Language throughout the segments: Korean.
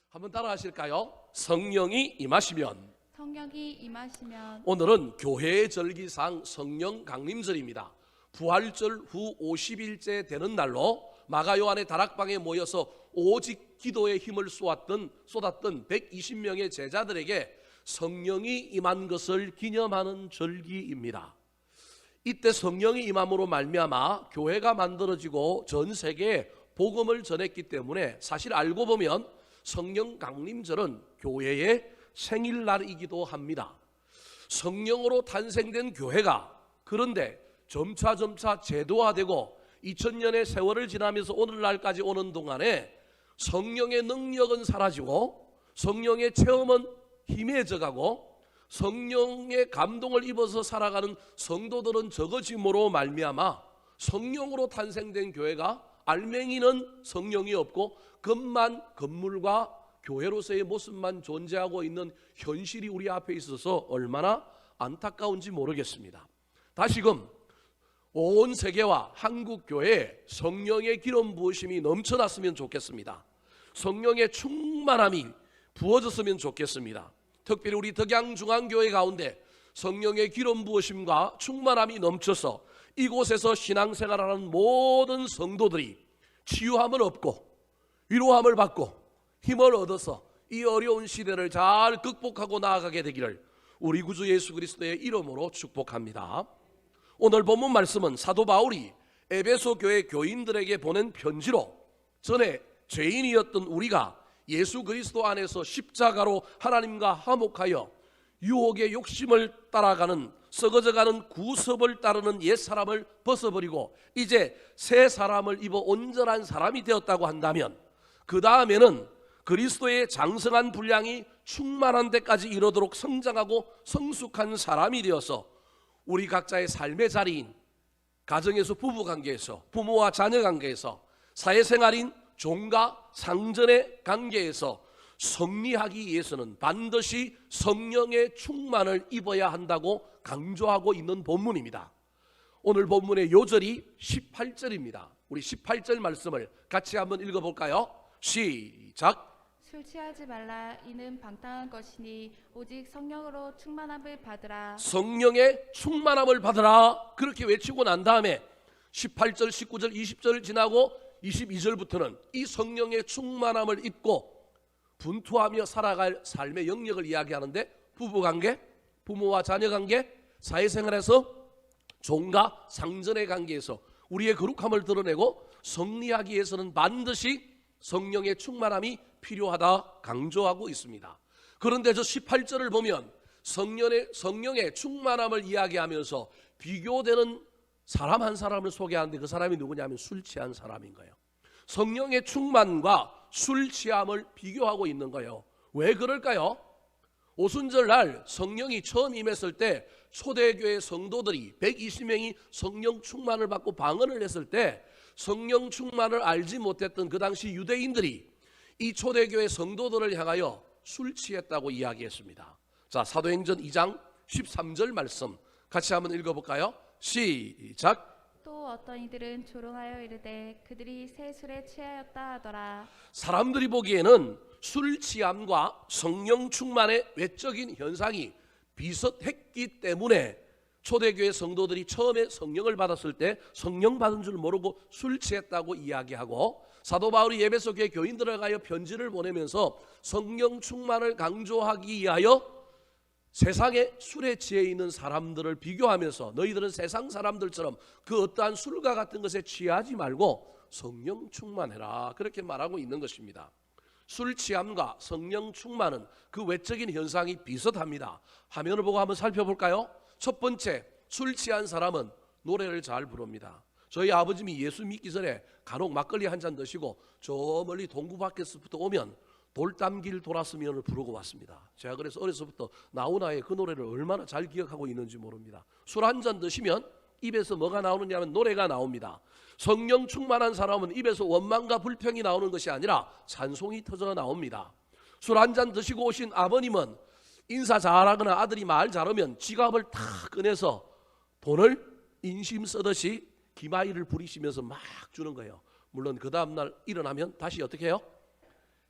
한번 따라 하실까요? 성령이 임하시면. 성령이 임하시면. 오늘은 교회의 절기상 성령 강림절입니다. 부활절 후 50일째 되는 날로 마가 요한의 다락방에 모여서 오직 기도의 힘을 쏟았던 120명의 제자들에게 성령이 임한 것을 기념하는 절기입니다. 이때 성령이 임함으로 말미암아 교회가 만들어지고 전 세계에 복음을 전했기 때문에 사실 알고 보면 성령 강림절은 교회의 생일날이기도 합니다. 성령으로 탄생된 교회가 그런데 점차 제도화되고 2000년의 세월을 지나면서 오늘날까지 오는 동안에 성령의 능력은 사라지고 성령의 체험은 희미해져가고 성령의 감동을 입어서 살아가는 성도들은 적어짐으로 말미암아 성령으로 탄생된 교회가 알맹이는 성령이 없고 겉만 건물과 교회로서의 모습만 존재하고 있는 현실이 우리 앞에 있어서 얼마나 안타까운지 모르겠습니다. 다시금 온 세계와 한국 교회에 성령의 기름 부으심이 넘쳐났으면 좋겠습니다. 성령의 충만함이 부어졌으면 좋겠습니다. 특별히 우리 덕양중앙교회 가운데 성령의 기름 부으심과 충만함이 넘쳐서 이곳에서 신앙생활하는 모든 성도들이 치유함을 얻고 위로함을 받고 힘을 얻어서 이 어려운 시대를 잘 극복하고 나아가게 되기를 우리 구주 예수 그리스도의 이름으로 축복합니다. 오늘 본문 말씀은 사도 바울이 에베소 교회 교인들에게 보낸 편지로 전에 죄인이었던 우리가 예수 그리스도 안에서 십자가로 하나님과 화목하여 유혹의 욕심을 따라가는 썩어져가는 구습을 따르는 옛사람을 벗어버리고 이제 새 사람을 입어 온전한 사람이 되었다고 한다면 그 다음에는 그리스도의 장성한 분량이 충만한 데까지 이르도록 성장하고 성숙한 사람이 되어서 우리 각자의 삶의 자리인 가정에서 부부관계에서 부모와 자녀관계에서 사회생활인 종과 상전의 관계에서 승리하기 위해서는 반드시 성령의 충만을 입어야 한다고 강조하고 있는 본문입니다. 오늘 본문의 요절이 18절입니다. 우리 18절 말씀을 같이 한번 읽어볼까요? 시작. 술 취하지 말라. 이는 방탕한 것이니 오직 성령으로 충만함을 받으라. 성령의 충만함을 받으라. 그렇게 외치고 난 다음에 18절, 19절, 20절을 지나고 22절부터는 이 성령의 충만함을 입고 분투하며 살아갈 삶의 영역을 이야기하는데 부부관계, 부모와 자녀관계, 사회생활에서 종과 상전의 관계에서 우리의 거룩함을 드러내고 승리하기 위해서는 반드시 성령의 충만함이 필요하다 강조하고 있습니다. 그런데 저 18절을 보면 성령의 충만함을 이야기하면서 비교되는 사람 한 사람을 소개하는데 그 사람이 누구냐면 술 취한 사람인 거예요. 성령의 충만과 술 취함을 비교하고 있는 거예요. 왜 그럴까요? 오순절날 성령이 처음 임했을 때 초대교회 성도들이 120명이 성령 충만을 받고 방언을 했을 때 성령 충만을 알지 못했던 그 당시 유대인들이 이 초대교회 성도들을 향하여 술 취했다고 이야기했습니다. 자, 사도행전 2장 13절 말씀 같이 한번 읽어볼까요? 시작. 또 어떤 이들은 조롱하여 이르되 그들이 새 술에 취하였다 하더라. 사람들이 보기에는 술 취함과 성령 충만의 외적인 현상이 비슷했기 때문에 초대교회 성도들이 처음에 성령을 받았을 때 성령 받은 줄 모르고 술 취했다고 이야기하고 사도 바울이 에베소 교회 교인들을 가여 편지를 보내면서 성령 충만을 강조하기 위하여 세상에 술에 취해 있는 사람들을 비교하면서 너희들은 세상 사람들처럼 그 어떠한 술과 같은 것에 취하지 말고 성령 충만해라 그렇게 말하고 있는 것입니다. 술 취함과 성령 충만은 그 외적인 현상이 비슷합니다. 화면을 보고 한번 살펴볼까요? 첫 번째, 술 취한 사람은 노래를 잘 부릅니다. 저희 아버님이 예수 믿기 전에 간혹 막걸리 한 잔 드시고 저 멀리 동구 밖에서부터 오면 돌담길 돌았으면을 부르고 왔습니다. 제가 그래서 어려서부터 나훈아의 그 노래를 얼마나 잘 기억하고 있는지 모릅니다. 술 한 잔 드시면 입에서 뭐가 나오느냐 하면 노래가 나옵니다. 성령 충만한 사람은 입에서 원망과 불평이 나오는 것이 아니라 찬송이 터져 나옵니다. 술 한 잔 드시고 오신 아버님은 인사 잘하거나 아들이 말 잘하면 지갑을 탁 꺼내서 돈을 인심 쓰듯이 기마이를 부리시면서 막 주는 거예요. 물론 그 다음날 일어나면 다시 어떻게 해요?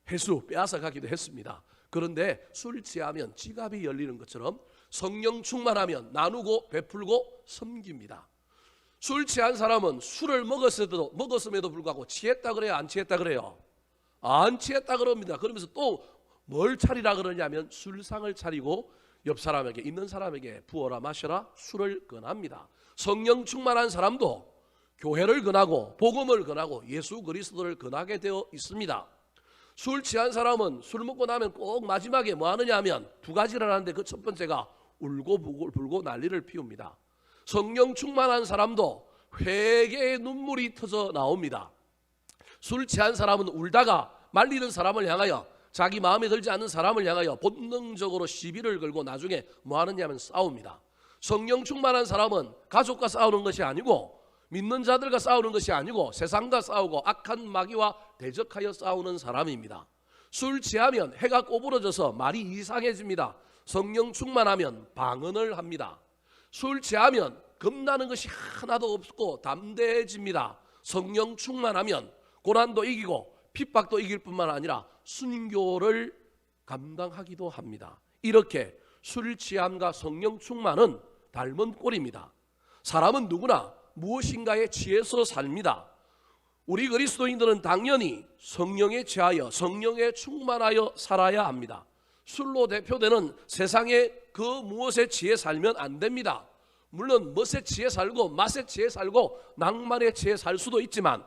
회수 빼앗아 가기도 했습니다. 그런데 술 취하면 지갑이 열리는 것처럼 성령 충만하면 나누고 베풀고 섬깁니다. 술 취한 사람은 술을 먹었음에도 불구하고 취했다 그래요? 안 취했다 그래요? 안 취했다 그럽니다. 그러면서 또 뭘 차리라 그러냐면 술상을 차리고 옆 사람에게, 있는 사람에게 부어라 마셔라 술을 권합니다. 성령 충만한 사람도 교회를 권하고 복음을 권하고 예수 그리스도를 권하게 되어 있습니다. 술 취한 사람은 술 먹고 나면 꼭 마지막에 뭐 하느냐 하면 두 가지를 하는데 그 첫 번째가 울고 불고 난리를 피웁니다. 성령 충만한 사람도 회개의 눈물이 터져 나옵니다. 술 취한 사람은 울다가 말리는 사람을 향하여, 자기 마음에 들지 않는 사람을 향하여 본능적으로 시비를 걸고 나중에 뭐 하느냐 하면 싸웁니다. 성령 충만한 사람은 가족과 싸우는 것이 아니고, 믿는 자들과 싸우는 것이 아니고 세상과 싸우고 악한 마귀와 대적하여 싸우는 사람입니다. 술 취하면 해가 꼬부러져서 말이 이상해집니다. 성령 충만하면 방언을 합니다. 술 취하면 겁나는 것이 하나도 없고 담대해집니다. 성령 충만하면 고난도 이기고 핍박도 이길 뿐만 아니라 순교를 감당하기도 합니다. 이렇게 술 취함과 성령 충만은 닮은 꼴입니다. 사람은 누구나 무엇인가에 취해서 삽니다. 우리 그리스도인들은 당연히 성령에 취하여 성령에 충만하여 살아야 합니다. 술로 대표되는 세상의 그 무엇에 취해 살면 안 됩니다. 물론 멋에 취해 살고 맛에 취해 살고 낭만에 취해 살 수도 있지만,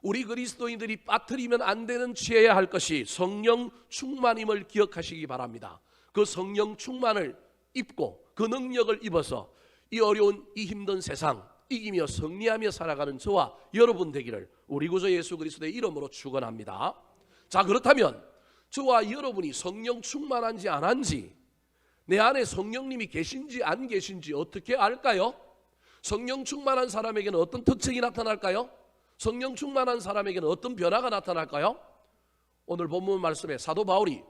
우리 그리스도인들이 빠뜨리면 안 되는 취해야 할 것이 성령 충만임을 기억하시기 바랍니다. 그 성령 충만을 입고 그 능력을 입어서 이 어려운 이 힘든 세상 이기며 승리하며 살아가는 저와 여러분 되기를 우리 구주 예수 그리스도의 이름으로 축원합니다. 자, 그렇다면 저와 여러분이 성령 충만한지 안 한지, 내 안에 성령님이 계신지 안 계신지 어떻게 알까요? 성령 충만한 사람에게는 어떤 특징이 나타날까요? 성령 충만한 사람에게는 어떤 변화가 나타날까요? 오늘 본문 말씀에 사도 바울이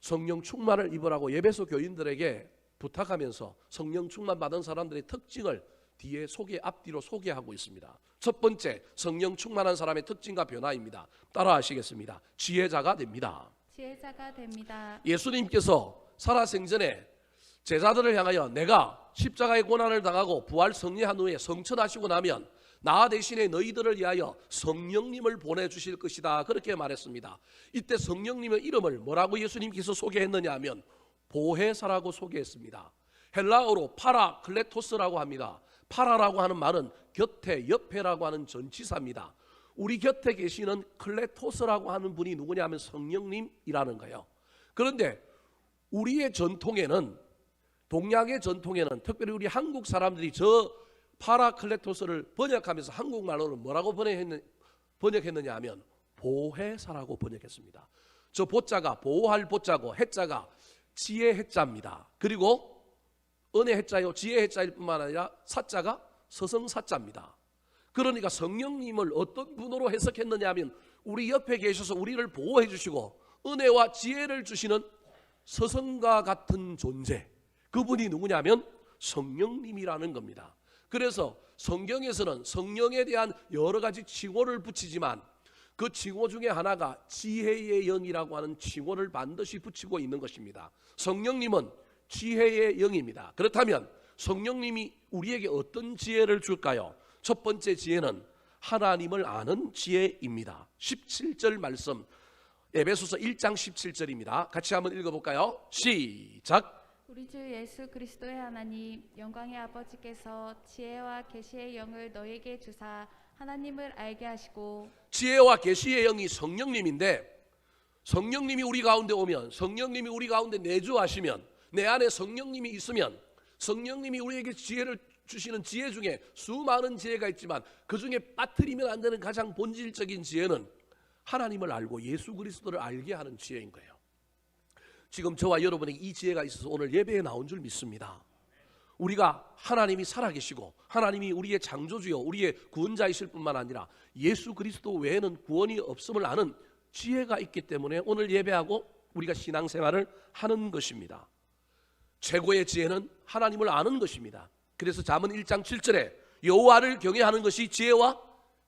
성령 충만을 입으라고 에베소 교인들에게 부탁하면서 성령 충만 받은 사람들의 특징을 뒤에 앞뒤로 소개하고 있습니다. 첫 번째, 성령 충만한 사람의 특징과 변화입니다. 따라하시겠습니다. 지혜자가 됩니다. 지혜자가 됩니다. 예수님께서 살아생전에 제자들을 향하여 내가 십자가의 고난을 당하고 부활 승리한 후에 성천하시고 나면 나 대신에 너희들을 위하여 성령님을 보내주실 것이다, 그렇게 말했습니다. 이때 성령님의 이름을 뭐라고 예수님께서 소개했느냐 하면 보혜사라고 소개했습니다. 헬라어로 파라클레토스라고 합니다. 파라라고 하는 말은 곁에, 옆에라고 하는 전치사입니다. 우리 곁에 계시는 클레토스라고 하는 분이 누구냐 하면 성령님이라는 거예요. 그런데 우리의 전통에는, 동양의 전통에는, 특별히 우리 한국 사람들이 저 파라클레토스를 번역하면서 한국말로는 뭐라고 번역했느냐 하면 보혜사라고 번역했습니다. 저 보자가 보호할 보자고 해자가 지혜 해자입니다. 그리고 은혜 해자요 지혜 해자일 뿐만 아니라 사자가 서성사자입니다. 그러니까 성령님을 어떤 분으로 해석했느냐 하면 우리 옆에 계셔서 우리를 보호해 주시고 은혜와 지혜를 주시는 서성과 같은 존재, 그분이 누구냐면 성령님이라는 겁니다. 그래서 성경에서는 성령에 대한 여러 가지 칭호를 붙이지만 그 칭호 중에 하나가 지혜의 영이라고 하는 칭호를 반드시 붙이고 있는 것입니다. 성령님은 지혜의 영입니다. 그렇다면 성령님이 우리에게 어떤 지혜를 줄까요? 첫 번째 지혜는 하나님을 아는 지혜입니다. 17절 말씀, 에베소서 1장 17절입니다. 같이 한번 읽어볼까요? 시작. 우리 주 예수 그리스도의 하나님 영광의 아버지께서 지혜와 계시의 영을 너에게 주사 하나님을 알게 하시고, 지혜와 계시의 영이 성령님인데, 성령님이 우리 가운데 오면, 성령님이 우리 가운데 내주하시면, 내 안에 성령님이 있으면, 성령님이 우리에게 지혜를 주시는 지혜 중에 수많은 지혜가 있지만 그 중에 빠뜨리면 안 되는 가장 본질적인 지혜는 하나님을 알고 예수 그리스도를 알게 하는 지혜인 거예요. 지금 저와 여러분에게 이 지혜가 있어서 오늘 예배에 나온 줄 믿습니다. 우리가 하나님이 살아계시고 하나님이 우리의 창조주요 우리의 구원자이실 뿐만 아니라 예수 그리스도 외에는 구원이 없음을 아는 지혜가 있기 때문에 오늘 예배하고 우리가 신앙생활을 하는 것입니다. 최고의 지혜는 하나님을 아는 것입니다. 그래서 잠언 1장 7절에 여호와를 경외하는 것이 지혜와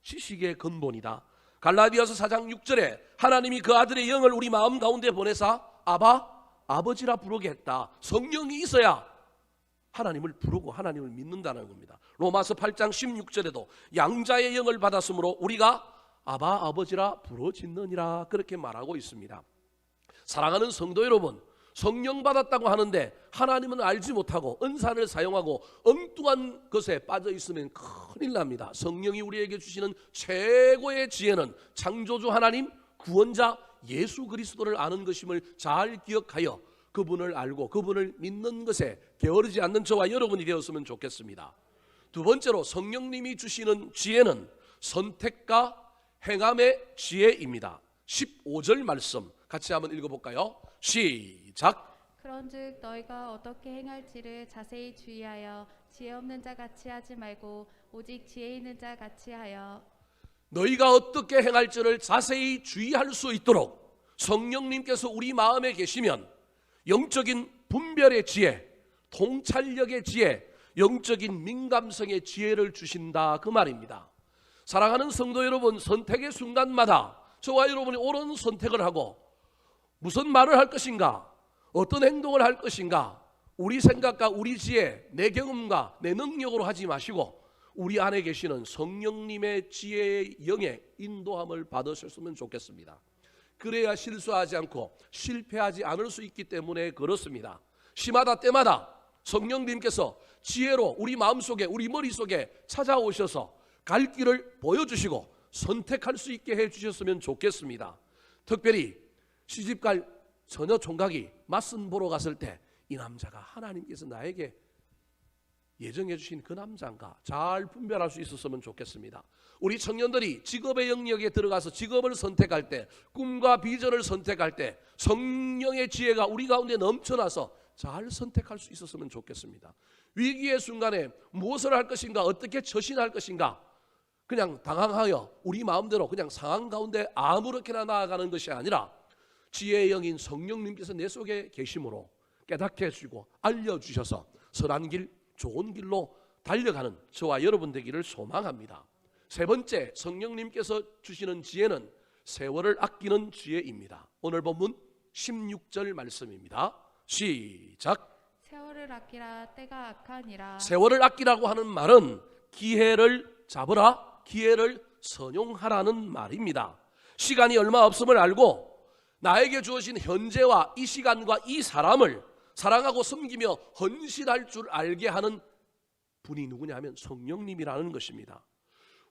지식의 근본이다. 갈라디아서 4장 6절에 하나님이 그 아들의 영을 우리 마음 가운데 보내사 아바, 아버지라 부르게 했다. 성령이 있어야 하나님을 부르고 하나님을 믿는다는 겁니다. 로마서 8장 16절에도 양자의 영을 받았으므로 우리가 아바, 아버지라 부르짖느니라 그렇게 말하고 있습니다. 사랑하는 성도 여러분, 성령 받았다고 하는데 하나님은 알지 못하고 은사를 사용하고 엉뚱한 것에 빠져 있으면 큰일 납니다. 성령이 우리에게 주시는 최고의 지혜는 창조주 하나님, 구원자 예수 그리스도를 아는 것임을 잘 기억하여 그분을 알고 그분을 믿는 것에 게으르지 않는 저와 여러분이 되었으면 좋겠습니다. 두 번째로 성령님이 주시는 지혜는 선택과 행함의 지혜입니다. 15절 말씀 같이 한번 읽어볼까요? 시작. 그런즉 너희가 어떻게 행할지를 자세히 주의하여 지혜 없는 자 같이 하지 말고 오직 지혜 있는 자 같이 하여. 너희가 어떻게 행할지를 자세히 주의할 수 있도록 성령님께서 우리 마음에 계시면 영적인 분별의 지혜, 통찰력의 지혜, 영적인 민감성의 지혜를 주신다 그 말입니다. 사랑하는 성도 여러분, 선택의 순간마다 저와 여러분이 옳은 선택을 하고 무슨 말을 할 것인가, 어떤 행동을 할 것인가, 우리 생각과 우리 지혜, 내 경험과 내 능력으로 하지 마시고 우리 안에 계시는 성령님의 지혜의 영의 인도함을 받으셨으면 좋겠습니다. 그래야 실수하지 않고 실패하지 않을 수 있기 때문에 그렇습니다. 시마다 때마다 성령님께서 지혜로 우리 마음속에 우리 머릿속에 찾아오셔서 갈 길을 보여주시고 선택할 수 있게 해주셨으면 좋겠습니다. 특별히 시집갈 처녀 총각이 맞선 보러 갔을 때 이 남자가 하나님께서 나에게 예정해 주신 그 남자인가 잘 분별할 수 있었으면 좋겠습니다. 우리 청년들이 직업의 영역에 들어가서 직업을 선택할 때, 꿈과 비전을 선택할 때 성령의 지혜가 우리 가운데 넘쳐나서 잘 선택할 수 있었으면 좋겠습니다. 위기의 순간에 무엇을 할 것인가, 어떻게 처신할 것인가 그냥 당황하여 우리 마음대로 그냥 상황 가운데 아무렇게나 나아가는 것이 아니라 지혜의 영인 성령님께서 내 속에 계심으로 깨닫게 해주시고 알려주셔서 선한 길, 좋은 길로 달려가는 저와 여러분 되기를 소망합니다. 세 번째, 성령님께서 주시는 지혜는 세월을 아끼는 지혜입니다. 오늘 본문 16절 말씀입니다. 시작. 세월을 아끼라 때가 악하니라. 세월을 아끼라고 하는 말은 기회를 잡으라, 기회를 선용하라는 말입니다. 시간이 얼마 없음을 알고 나에게 주어진 현재와 이 시간과 이 사람을 사랑하고 섬기며 헌신할 줄 알게 하는 분이 누구냐면 성령님이라는 것입니다.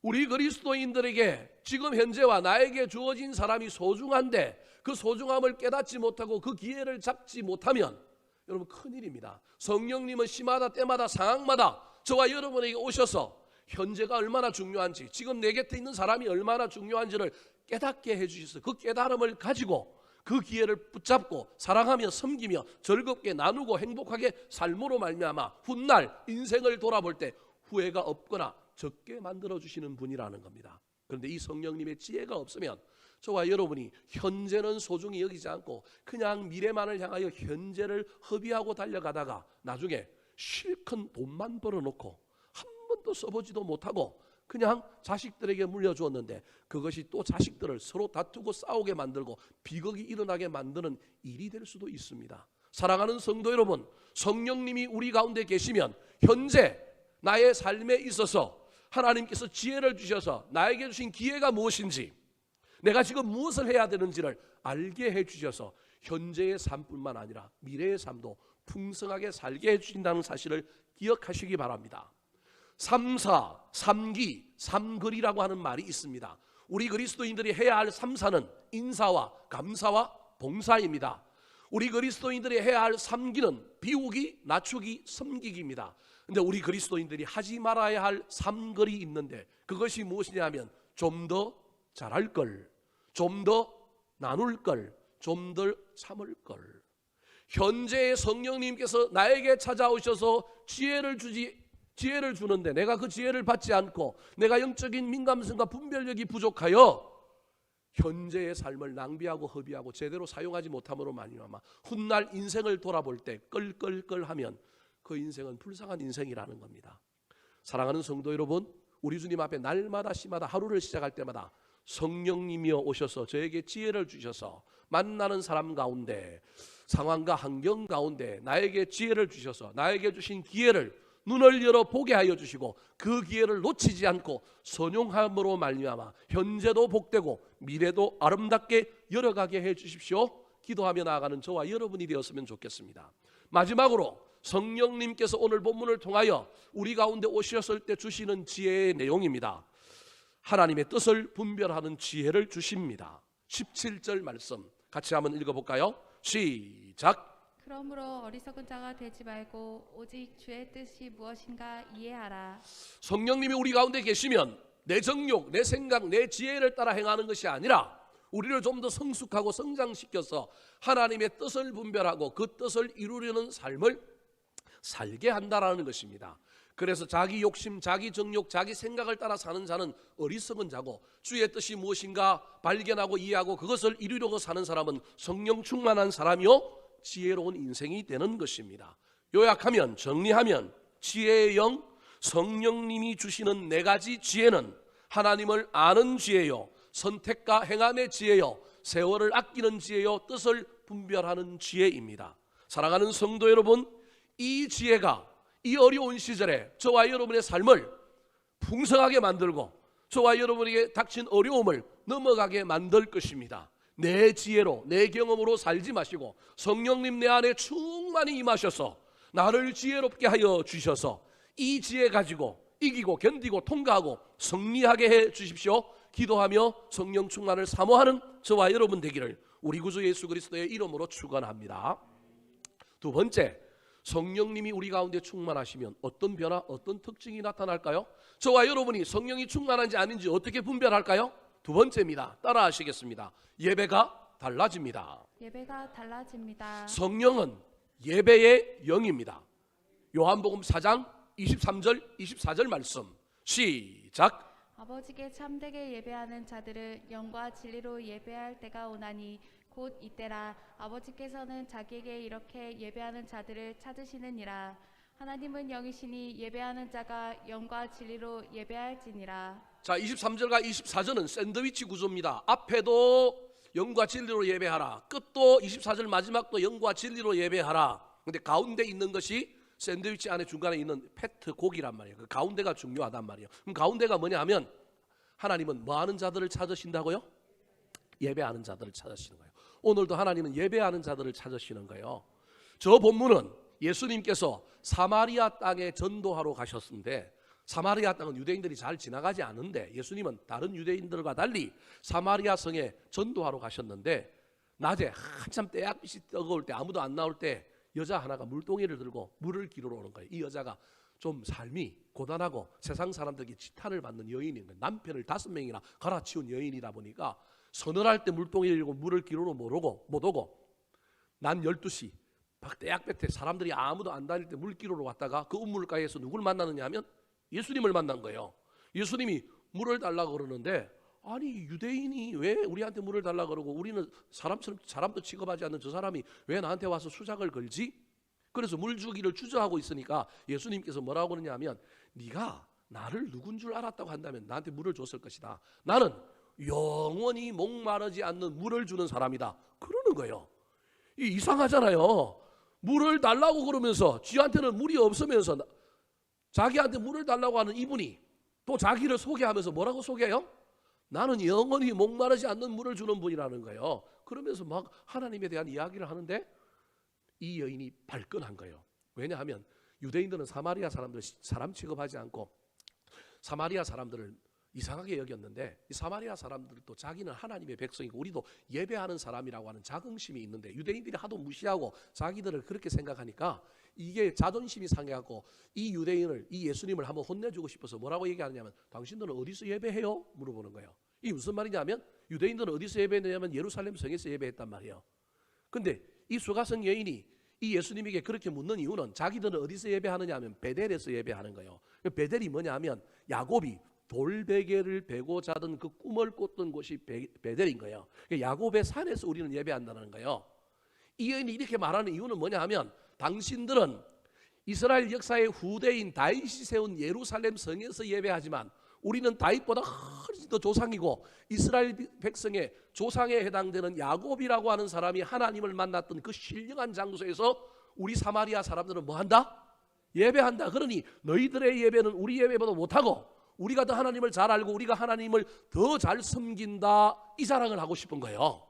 우리 그리스도인들에게 지금 현재와 나에게 주어진 사람이 소중한데 그 소중함을 깨닫지 못하고 그 기회를 잡지 못하면 여러분 큰일입니다. 성령님은 시마다 때마다 상황마다 저와 여러분에게 오셔서 현재가 얼마나 중요한지, 지금 내 곁에 있는 사람이 얼마나 중요한지를 깨닫게 해주셔서 그 깨달음을 가지고 그 기회를 붙잡고 사랑하며 섬기며 즐겁게 나누고 행복하게 삶으로 말미암아 훗날 인생을 돌아볼 때 후회가 없거나 적게 만들어주시는 분이라는 겁니다. 그런데 이 성령님의 지혜가 없으면 저와 여러분이 현재는 소중히 여기지 않고 그냥 미래만을 향하여 현재를 허비하고 달려가다가 나중에 실컷 돈만 벌어놓고 한 번도 써보지도 못하고 그냥 자식들에게 물려주었는데 그것이 또 자식들을 서로 다투고 싸우게 만들고 비극이 일어나게 만드는 일이 될 수도 있습니다. 사랑하는 성도 여러분, 성령님이 우리 가운데 계시면 현재 나의 삶에 있어서 하나님께서 지혜를 주셔서 나에게 주신 기회가 무엇인지, 내가 지금 무엇을 해야 되는지를 알게 해주셔서 현재의 삶뿐만 아니라 미래의 삶도 풍성하게 살게 해주신다는 사실을 기억하시기 바랍니다. 삼사, 삼기, 삼글이라고 하는 말이 있습니다. 우리 그리스도인들이 해야 할 삼사는 인사와 감사와 봉사입니다. 우리 그리스도인들이 해야 할 삼기는 비우기, 낮추기, 섬기기입니다. 근데 우리 그리스도인들이 하지 말아야 할 삼글이 있는데 그것이 무엇이냐면 좀 더 잘할 걸, 좀 더 나눌 걸, 좀 더 참을 걸. 현재의 성령님께서 나에게 찾아오셔서 지혜를 주는데 내가 그 지혜를 받지 않고 내가 영적인 민감성과 분별력이 부족하여 현재의 삶을 낭비하고 허비하고 제대로 사용하지 못함으로 말미암아 훗날 인생을 돌아볼 때 끌끌끌하면 그 인생은 불쌍한 인생이라는 겁니다. 사랑하는 성도 여러분, 우리 주님 앞에 날마다 시마다 하루를 시작할 때마다 성령님이여 오셔서 저에게 지혜를 주셔서 만나는 사람 가운데, 상황과 환경 가운데 나에게 지혜를 주셔서 나에게 주신 기회를 눈을 열어 보게 하여 주시고 그 기회를 놓치지 않고 선용함으로 말미암아 현재도 복되고 미래도 아름답게 열어가게 해 주십시오. 기도하며 나아가는 저와 여러분이 되었으면 좋겠습니다. 마지막으로 성령님께서 오늘 본문을 통하여 우리 가운데 오셨을 때 주시는 지혜의 내용입니다. 하나님의 뜻을 분별하는 지혜를 주십니다. 17절 말씀 같이 한번 읽어볼까요? 시작. 그러므로 어리석은 자가 되지 말고 오직 주의 뜻이 무엇인가 이해하라. 성령님이 우리 가운데 계시면 내 정욕, 내 생각, 내 지혜를 따라 행하는 것이 아니라 우리를 좀 더 성숙하고 성장시켜서 하나님의 뜻을 분별하고 그 뜻을 이루려는 삶을 살게 한다라는 것입니다. 그래서 자기 욕심, 자기 정욕, 자기 생각을 따라 사는 자는 어리석은 자고 주의 뜻이 무엇인가 발견하고 이해하고 그것을 이루려고 사는 사람은 성령 충만한 사람이요 지혜로운 인생이 되는 것입니다. 요약하면, 정리하면 지혜의 영, 성령님이 주시는 네 가지 지혜는 하나님을 아는 지혜요, 선택과 행함의 지혜요, 세월을 아끼는 지혜요, 뜻을 분별하는 지혜입니다. 사랑하는 성도 여러분, 이 지혜가 이 어려운 시절에 저와 여러분의 삶을 풍성하게 만들고 저와 여러분에게 닥친 어려움을 넘어가게 만들 것입니다. 내 지혜로, 내 경험으로 살지 마시고 성령님 내 안에 충만히 임하셔서 나를 지혜롭게 하여 주셔서 이 지혜 가지고 이기고 견디고 통과하고 승리하게 해 주십시오. 기도하며 성령 충만을 사모하는 저와 여러분 되기를 우리 구주 예수 그리스도의 이름으로 축원합니다. 두 번째, 성령님이 우리 가운데 충만하시면 어떤 변화, 어떤 특징이 나타날까요? 저와 여러분이 성령이 충만한지 아닌지 어떻게 분별할까요? 두 번째입니다. 따라 하시겠습니다. 예배가 달라집니다. 예배가 달라집니다. 성령은 예배의 영입니다. 요한복음 4장 23절 24절 말씀 시작. 아버지께 참되게 예배하는 자들을 영과 진리로 예배할 때가 오나니 곧 이때라. 아버지께서는 자기에게 이렇게 예배하는 자들을 찾으시느니라. 하나님은 영이시니 예배하는 자가 영과 진리로 예배할지니라. 자, 23절과 24절은 샌드위치 구조입니다. 앞에도 영과 진리로 예배하라, 끝도 24절 마지막도 영과 진리로 예배하라. 근데 가운데 있는 것이 샌드위치 안에 중간에 있는 패트 고기란 말이에요. 그 가운데가 중요하단 말이에요. 그럼 가운데가 뭐냐 하면 하나님은 뭐 하는 자들을 찾으신다고요? 예배하는 자들을 찾으시는 거예요. 오늘도 하나님은 예배하는 자들을 찾으시는 거예요. 저 본문은 예수님께서 사마리아 땅에 전도하러 가셨는데 사마리아 땅은 유대인들이 잘 지나가지 않은데 예수님은 다른 유대인들과 달리 사마리아 성에 전도하러 가셨는데 낮에 한참 때약빛이 뜨거울 때 아무도 안 나올 때 여자 하나가 물동이를 들고 물을 기르러 오는 거예요. 이 여자가 좀 삶이 고단하고 세상 사람들에게 지탄을 받는 여인인 거예요. 남편을 5명이나 갈아치운 여인이다 보니까 서늘할 때 물동이를 들고 물을 기르러 못 오고 난 12시 막 때약볕에 사람들이 아무도 안 다닐 때 물 기르러 왔다가 그 우물가에서 누굴 만나느냐 하면 예수님을 만난 거예요. 예수님이 물을 달라고 그러는데 아니 유대인이 왜 우리한테 물을 달라고 그러고 우리는 사람처럼 사람도 취급하지 않는 저 사람이 왜 나한테 와서 수작을 걸지? 그래서 물 주기를 주저하고 있으니까 예수님께서 뭐라고 그러냐 하면 네가 나를 누군 줄 알았다고 한다면 나한테 물을 줬을 것이다. 나는 영원히 목마르지 않는 물을 주는 사람이다. 그러는 거예요. 이상하잖아요. 물을 달라고 그러면서 지한테는 물이 없으면서 자기한테 물을 달라고 하는 이분이 또 자기를 소개하면서 뭐라고 소개해요? 나는 영원히 목마르지 않는 물을 주는 분이라는 거예요. 그러면서 막 하나님에 대한 이야기를 하는데 이 여인이 발끈한 거예요. 왜냐하면 유대인들은 사마리아 사람들 사람 취급하지 않고 사마리아 사람들을 이상하게 여겼는데 이 사마리아 사람들도 자기는 하나님의 백성이고 우리도 예배하는 사람이라고 하는 자긍심이 있는데 유대인들이 하도 무시하고 자기들을 그렇게 생각하니까 이게 자존심이 상해갖고 이 유대인을 이 예수님을 한번 혼내주고 싶어서 뭐라고 얘기하느냐면 당신들은 어디서 예배해요? 물어보는 거예요. 이게 무슨 말이냐면 유대인들은 어디서 예배했냐면 예루살렘 성에서 예배했단 말이에요. 근데 이 수가성 여인이 이 예수님에게 그렇게 묻는 이유는 자기들은 어디서 예배하느냐 하면 베델에서 예배하는 거예요. 베델이 뭐냐 하면 야곱이 돌베개를 베고 자던 그 꿈을 꿨던 곳이 베델인 거예요. 야곱의 산에서 우리는 예배한다는 거예요. 이 여인이 이렇게 말하는 이유는 뭐냐 하면 당신들은 이스라엘 역사의 후대인 다윗이 세운 예루살렘 성에서 예배하지만 우리는 다윗보다 훨씬 더 조상이고 이스라엘 백성의 조상에 해당되는 야곱이라고 하는 사람이 하나님을 만났던 그 신령한 장소에서 우리 사마리아 사람들은 뭐한다? 예배한다. 그러니 너희들의 예배는 우리 예배보다 못하고 우리가 더 하나님을 잘 알고 우리가 하나님을 더 잘 섬긴다, 이 자랑을 하고 싶은 거예요.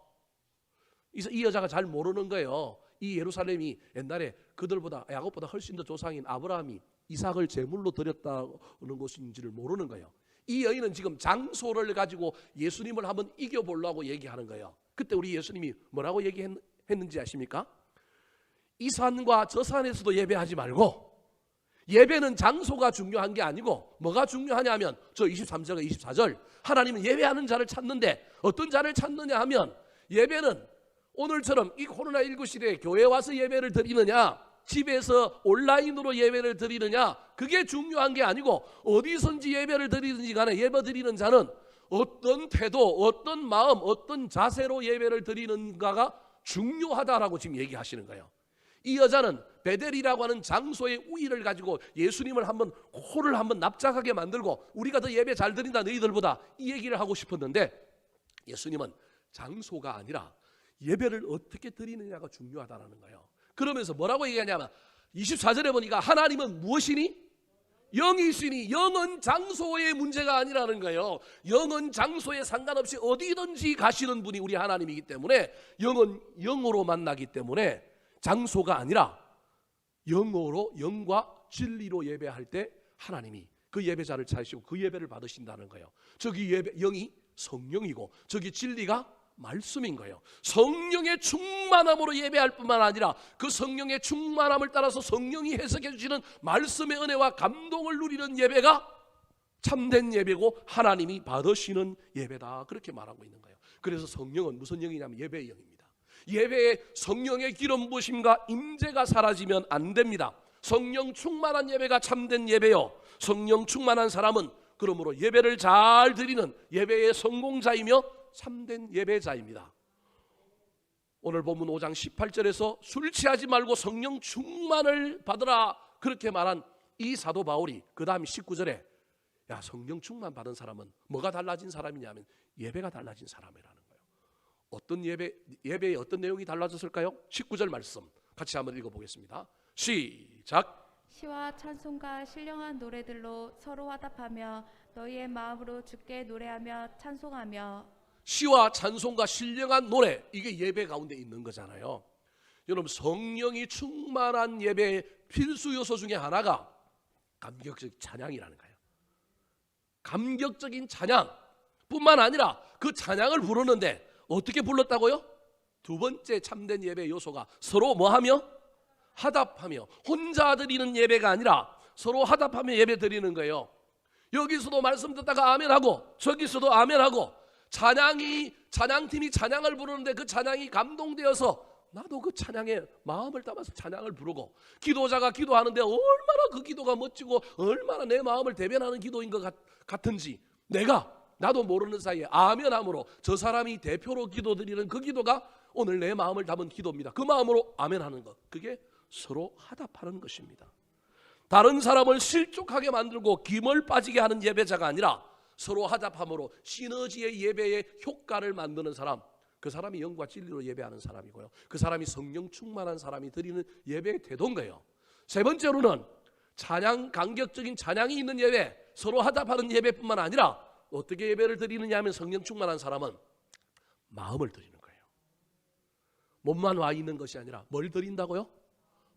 이 여자가 잘 모르는 거예요. 이 예루살렘이 옛날에 그들보다, 야곱보다 훨씬 더 조상인 아브라함이 이삭을 제물로 드렸다는 것인지를 모르는 거예요. 이 여인은 지금 장소를 가지고 예수님을 한번 이겨보려고 얘기하는 거예요. 그때 우리 예수님이 뭐라고 얘기했는지 아십니까? 이 산과 저 산에서도 예배하지 말고, 예배는 장소가 중요한 게 아니고 뭐가 중요하냐면 저 23절과 24절, 하나님은 예배하는 자를 찾는데 어떤 자를 찾느냐 하면, 예배는 오늘처럼 이 코로나19 시대에 교회 와서 예배를 드리느냐, 집에서 온라인으로 예배를 드리느냐, 그게 중요한 게 아니고 어디선지 예배를 드리든지 간에 예배 드리는 자는 어떤 태도, 어떤 마음, 어떤 자세로 예배를 드리는가가 중요하다라고 지금 얘기하시는 거예요. 이 여자는 베델이라고 하는 장소의 우위를 가지고 예수님을 한번, 코를 한번 납작하게 만들고 우리가 더 예배 잘 드린다 너희들보다, 이 얘기를 하고 싶었는데 예수님은 장소가 아니라 예배를 어떻게 드리느냐가 중요하다는 거예요. 그러면서 뭐라고 얘기하냐면 24절에 보니까 하나님은 무엇이니? 영이시니, 영은 장소의 문제가 아니라는 거예요. 영은 장소에 상관없이 어디든지 가시는 분이 우리 하나님이기 때문에, 영은 영으로 만나기 때문에 장소가 아니라 영으로, 영과 진리로 예배할 때 하나님이 그 예배자를 찾으시고 그 예배를 받으신다는 거예요. 저기 영이 성령이고 저기 진리가 말씀인 거예요. 성령의 충만함으로 예배할 뿐만 아니라 그 성령의 충만함을 따라서 성령이 해석해 주시는 말씀의 은혜와 감동을 누리는 예배가 참된 예배고 하나님이 받으시는 예배다, 그렇게 말하고 있는 거예요. 그래서 성령은 무슨 영이냐면 예배의 영입니다. 예배에 성령의 기름 부으심과 임재가 사라지면 안 됩니다. 성령 충만한 예배가 참된 예배요, 성령 충만한 사람은 그러므로 예배를 잘 드리는 예배의 성공자이며 참된 예배자입니다. 오늘 본문 5장 18절에서 술 취하지 말고 성령 충만을 받으라, 그렇게 말한 이 사도 바울이 그 다음 19절에 야, 성령 충만 받은 사람은 뭐가 달라진 사람이냐면 예배가 달라진 사람이라는 거예요. 어떤 예배의 어떤 내용이 달라졌을까요? 19절 말씀 같이 한번 읽어보겠습니다. 시작. 시와 찬송과 신령한 노래들로 서로 화답하며 너희의 마음으로 주께 노래하며 찬송하며. 시와 찬송과 신령한 노래, 이게 예배 가운데 있는 거잖아요. 여러분, 성령이 충만한 예배의 필수 요소 중에 하나가 감격적인 찬양이라는 거예요. 감격적인 찬양 뿐만 아니라 그 찬양을 부르는데 어떻게 불렀다고요? 두 번째 참된 예배 요소가 서로 뭐하며? 화답하며. 혼자 드리는 예배가 아니라 서로 화답하며 예배 드리는 거예요. 여기서도 말씀 듣다가 아멘하고 저기서도 아멘하고, 찬양팀이 찬양을 부르는데 그 찬양이 감동되어서 나도 그 찬양에 마음을 담아서 찬양을 부르고, 기도자가 기도하는데 얼마나 그 기도가 멋지고 얼마나 내 마음을 대변하는 기도인 것 같은지 나도 모르는 사이에 아멘함으로 저 사람이 대표로 기도드리는 그 기도가 오늘 내 마음을 담은 기도입니다. 그 마음으로 아멘하는 것, 그게 서로 화답하는 것입니다. 다른 사람을 실족하게 만들고 김을 빠지게 하는 예배자가 아니라 서로 화답함으로 시너지의 예배의 효과를 만드는 사람, 그 사람이 영과 진리로 예배하는 사람이고요, 그 사람이 성령 충만한 사람이 드리는 예배의 태도인 거예요. 세 번째로는 찬양, 감격적인 찬양이 있는 예배, 서로 화답하는 예배뿐만 아니라 어떻게 예배를 드리느냐 하면 성령 충만한 사람은 마음을 드리는 거예요. 몸만 와 있는 것이 아니라 뭘 드린다고요?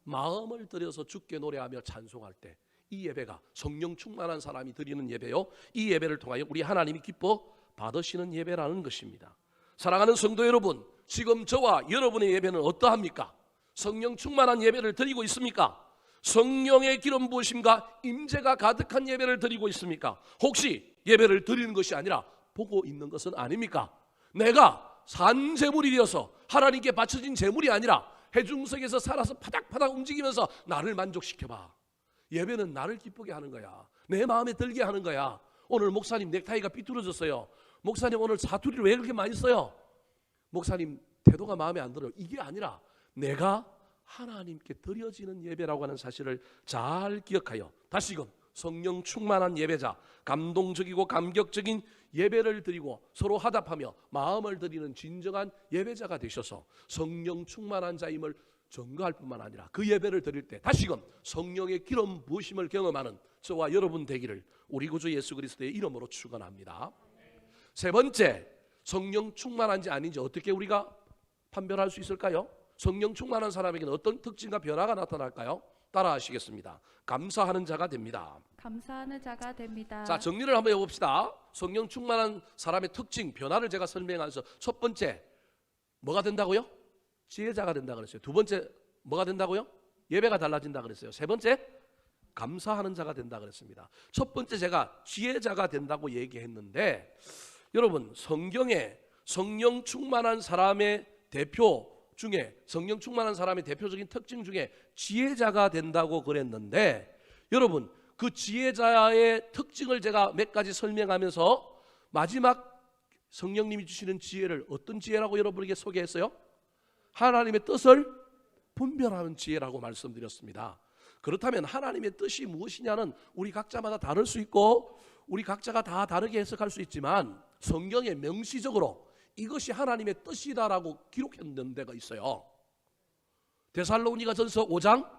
마음을 들여서 주께 노래하며 찬송할 때 이 예배가 성령 충만한 사람이 드리는 예배요, 이 예배를 통하여 우리 하나님이 기뻐 받으시는 예배라는 것입니다. 사랑하는 성도 여러분, 지금 저와 여러분의 예배는 어떠합니까? 성령 충만한 예배를 드리고 있습니까? 성령의 기름 부으심과 임재가 가득한 예배를 드리고 있습니까? 혹시 예배를 드리는 것이 아니라 보고 있는 것은 아닙니까? 내가 산 제물이 되어서 하나님께 바쳐진 제물이 아니라 해중석에서 살아서 파닥파닥 움직이면서 나를 만족시켜봐. 예배는 나를 기쁘게 하는 거야. 내 마음에 들게 하는 거야. 오늘 목사님 넥타이가 삐뚤어졌어요. 목사님 오늘 사투리를 왜 그렇게 많이 써요? 목사님 태도가 마음에 안 들어요. 이게 아니라 내가 하나님께 드려지는 예배라고 하는 사실을 잘 기억하여 다시금 성령 충만한 예배자, 감동적이고 감격적인 예배를 드리고 서로 화답하며 마음을 드리는 진정한 예배자가 되셔서 성령 충만한 자임을 증거할 뿐만 아니라 그 예배를 드릴 때 다시금 성령의 기름 부으심을 경험하는 저와 여러분 되기를 우리 구주 예수 그리스도의 이름으로 축원합니다. 세 번째, 성령 충만한지 아닌지 어떻게 우리가 판별할 수 있을까요? 성령 충만한 사람에게는 어떤 특징과 변화가 나타날까요? 따라 하시겠습니다. 감사하는 자가 됩니다. 감사하는 자가 됩니다. 자, 정리를 한번 해봅시다. 성령 충만한 사람의 특징, 변화를 제가 설명하면서 첫 번째, 뭐가 된다고요? 지혜자가 된다 그랬어요. 두 번째, 뭐가 된다고요? 예배가 달라진다 그랬어요. 세 번째, 감사하는 자가 된다 그랬습니다. 첫 번째 제가 지혜자가 된다고 얘기했는데 여러분, 성경에 성령 충만한 사람의 대표 중에 성령 충만한 사람의 대표적인 특징 중에 지혜자가 된다고 그랬는데 여러분, 그 지혜자의 특징을 제가 몇 가지 설명하면서 마지막 성령님이 주시는 지혜를 어떤 지혜라고 여러분에게 소개했어요? 하나님의 뜻을 분별하는 지혜라고 말씀드렸습니다. 그렇다면 하나님의 뜻이 무엇이냐는 우리 각자마다 다를 수 있고 우리 각자가 다 다르게 해석할 수 있지만 성경에 명시적으로 이것이 하나님의 뜻이다라고 기록했는 데가 있어요. 데살로니가전서 5장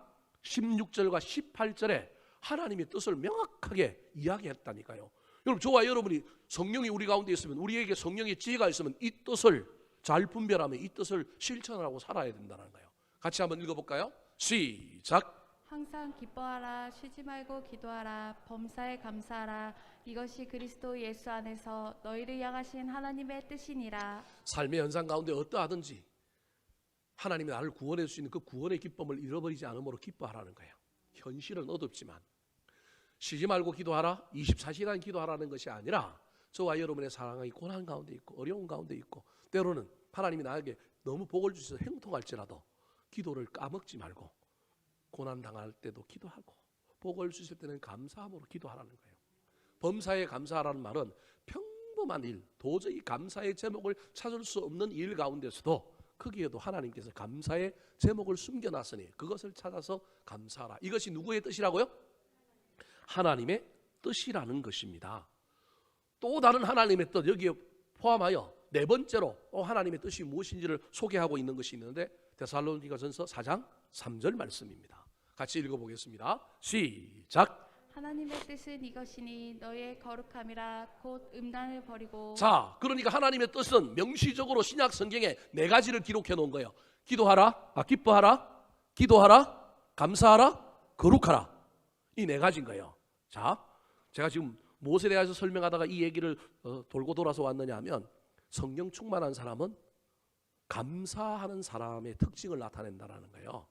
16절과 18절에 하나님의 뜻을 명확하게 이야기했다니까요. 여러분, 저와 여러분이 성령이 우리 가운데 있으면 우리에게 성령의 지혜가 있으면 이 뜻을 잘 분별하며 이 뜻을 실천하고 살아야 된다는 거예요. 같이 한번 읽어볼까요? 시작. 항상 기뻐하라, 쉬지 말고 기도하라, 범사에 감사하라. 이것이 그리스도 예수 안에서 너희를 향하신 하나님의 뜻이니라. 삶의 현상 가운데 어떠하든지 하나님이 나를 구원해 주시는 그 구원의 기쁨을 잃어버리지 않음으로 기뻐하라는 거예요. 현실은 어둡지만 쉬지 말고 기도하라, 24시간 기도하라는 것이 아니라 저와 여러분의 상황이 고난 가운데 있고 어려운 가운데 있고 때로는 하나님이 나에게 너무 복을 주셔서 행통할지라도 기도를 까먹지 말고 고난당할 때도 기도하고 복을 주실 때는 감사함으로 기도하라는 거예요. 범사에 감사하라는 말은 평범한 일, 도저히 감사의 제목을 찾을 수 없는 일 가운데서도 거기에도 하나님께서 감사의 제목을 숨겨놨으니 그것을 찾아서 감사하라. 이것이 누구의 뜻이라고요? 하나님의 뜻이라는 것입니다. 또 다른 하나님의 뜻, 여기에 포함하여 네 번째로 하나님의 뜻이 무엇인지를 소개하고 있는 것이 있는데 데살로니가전서 4장 3절 말씀입니다. 같이 읽어보겠습니다. 시작. 하나님의 뜻은 이것이니 너의 거룩함이라 곧 음란을 버리고. 자, 그러니까 하나님의 뜻은 명시적으로 신약 성경에 네 가지를 기록해 놓은 거예요. 기도하라, 기뻐하라, 기도하라, 감사하라, 거룩하라. 이 네 가지인 거예요. 자, 제가 지금 무엇에 대해서 설명하다가 이 얘기를 돌고 돌아서 왔느냐 하면 성령 충만한 사람은 감사하는 사람의 특징을 나타낸다는 거예요.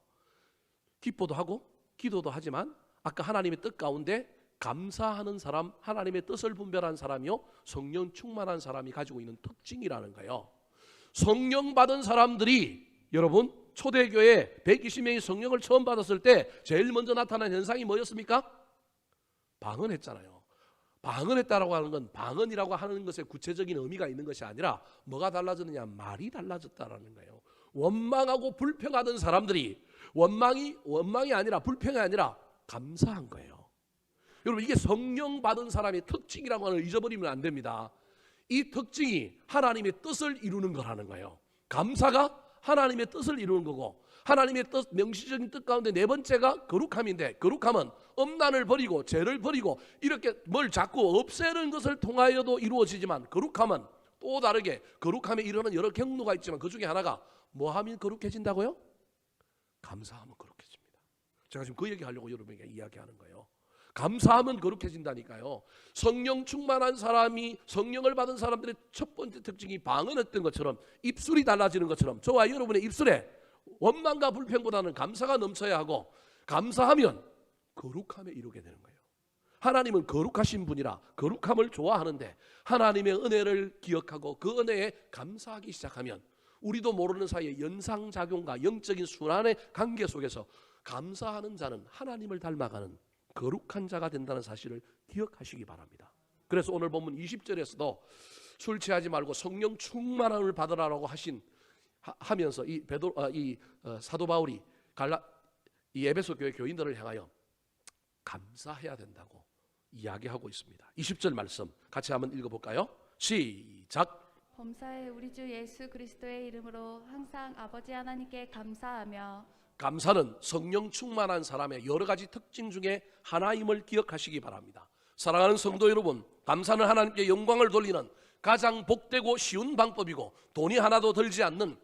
기뻐도 하고 기도도 하지만 아까 하나님의 뜻 가운데 감사하는 사람, 하나님의 뜻을 분별한 사람이요 성령 충만한 사람이 가지고 있는 특징이라는 거예요. 성령 받은 사람들이 여러분 초대교회 120명이 성령을 처음 받았을 때 제일 먼저 나타난 현상이 뭐였습니까? 방언했잖아요. 방언했다라고 하는 건 방언이라고 하는 것에 구체적인 의미가 있는 것이 아니라 뭐가 달라졌느냐? 말이 달라졌다라는 거예요. 원망하고 불평하던 사람들이 원망이 아니라 불평이 아니라 감사한 거예요. 여러분, 이게 성령 받은 사람의 특징이라고 하는 걸 잊어버리면 안 됩니다. 이 특징이 하나님의 뜻을 이루는 거라는 거예요. 감사가 하나님의 뜻을 이루는 거고 하나님의 뜻, 명시적인 뜻 가운데 네 번째가 거룩함인데 거룩함은 엄난을 버리고 죄를 버리고 이렇게 뭘 자꾸 없애는 것을 통하여도 이루어지지만 거룩함은 또 다르게 거룩함에 이르는 여러 경로가 있지만 그 중에 하나가 뭐 하면 거룩해진다고요? 감사하면 거룩해집니다. 제가 지금 그 얘기하려고 여러분에게 이야기하는 거예요. 감사하면 거룩해진다니까요. 성령 충만한 사람이 성령을 받은 사람들의 첫 번째 특징이 방언했던 것처럼 입술이 달라지는 것처럼 저와 여러분의 입술에 원망과 불평보다는 감사가 넘쳐야 하고 감사하면 거룩함에 이르게 되는 거예요. 하나님은 거룩하신 분이라 거룩함을 좋아하는데 하나님의 은혜를 기억하고 그 은혜에 감사하기 시작하면 우리도 모르는 사이에 연상작용과 영적인 순환의 관계 속에서 감사하는 자는 하나님을 닮아가는 거룩한 자가 된다는 사실을 기억하시기 바랍니다. 그래서 오늘 본문 20절에서도 술 취하지 말고 성령 충만함을 받으라라고 하면서 이 사도 바울이 이 에베소 교회 교인들을 향하여 감사해야 된다고 이야기하고 있습니다. 20절 말씀 같이 한번 읽어볼까요? 시작. 범사에 우리 주 예수 그리스도의 이름으로 항상 아버지 하나님께 감사하며. 감사는 성령 충만한 사람의 여러 가지 특징 중에 하나임을 기억하시기 바랍니다. 사랑하는 성도 여러분, 감사는 하나님께 영광을 돌리는 가장 복되고 쉬운 방법이고 돈이 하나도 들지 않는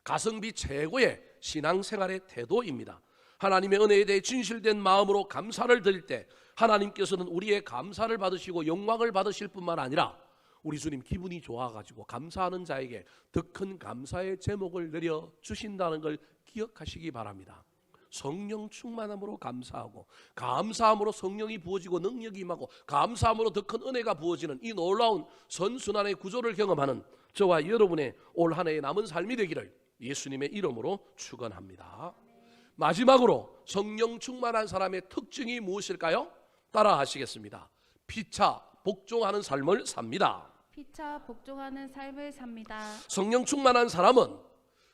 가성비 최고의 신앙생활의 태도입니다. 하나님의 은혜에 대해 진실된 마음으로 감사를 드릴 때 하나님께서는 우리의 감사를 받으시고 영광을 받으실 뿐만 아니라 우리 주님 기분이 좋아가지고 감사하는 자에게 더 큰 감사의 제목을 내려주신다는 걸 기억하시기 바랍니다. 성령 충만함으로 감사하고 감사함으로 성령이 부어지고 능력이 임하고 감사함으로 더 큰 은혜가 부어지는 이 놀라운 선순환의 구조를 경험하는 저와 여러분의 올 한 해의 남은 삶이 되기를 예수님의 이름으로 축원합니다. 마지막으로 성령 충만한 사람의 특징이 무엇일까요? 따라 하시겠습니다. 피차 복종하는 삶을 삽니다. 피차 복종하는 삶을 삽니다. 성령 충만한 사람은